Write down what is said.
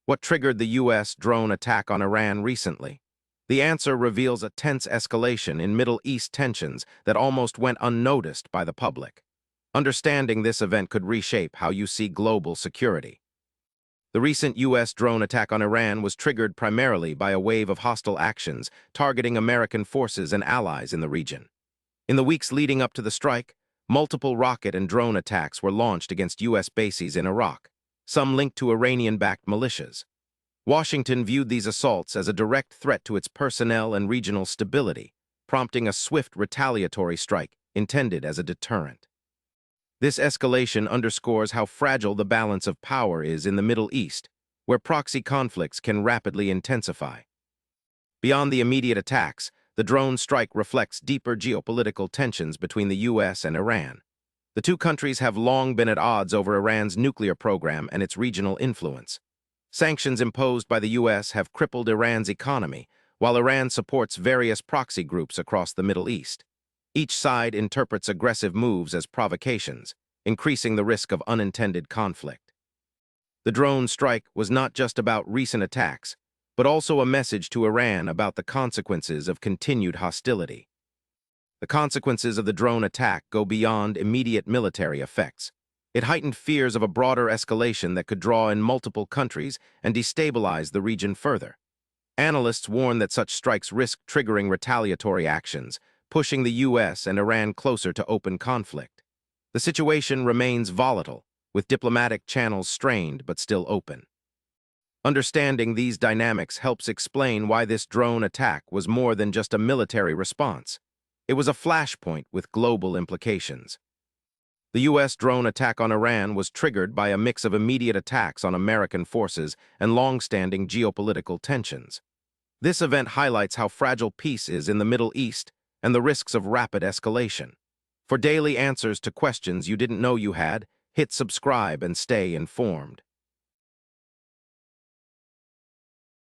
What triggered the U.S. drone attack on Iran recently? The answer reveals a tense escalation in Middle East tensions that almost went unnoticed by the public. Understanding this event could reshape how you see global security. The recent U.S. drone attack on Iran was triggered primarily by a wave of hostile actions targeting American forces and allies in the region. In the weeks leading up to the strike, multiple rocket and drone attacks were launched against U.S. bases in Iraq, some linked to Iranian-backed militias. Washington viewed these assaults as a direct threat to its personnel and regional stability, prompting a swift retaliatory strike intended as a deterrent. This escalation underscores how fragile the balance of power is in the Middle East, where proxy conflicts can rapidly intensify. Beyond the immediate attacks, the drone strike reflects deeper geopolitical tensions between the U.S. and Iran. The two countries have long been at odds over Iran's nuclear program and its regional influence. Sanctions imposed by the U.S. have crippled Iran's economy, while Iran supports various proxy groups across the Middle East. Each side interprets aggressive moves as provocations, increasing the risk of unintended conflict. The drone strike was not just about recent attacks, but also a message to Iran about the consequences of continued hostility. The consequences of the drone attack go beyond immediate military effects. It heightened fears of a broader escalation that could draw in multiple countries and destabilize the region further. Analysts warn that such strikes risk triggering retaliatory actions, pushing the U.S. and Iran closer to open conflict. The situation remains volatile, with diplomatic channels strained but still open. Understanding these dynamics helps explain why this drone attack was more than just a military response. It was a flashpoint with global implications. The U.S. drone attack on Iran was triggered by a mix of immediate attacks on American forces and long-standing geopolitical tensions. This event highlights how fragile peace is in the Middle East and the risks of rapid escalation. For daily answers to questions you didn't know you had, hit subscribe and stay informed.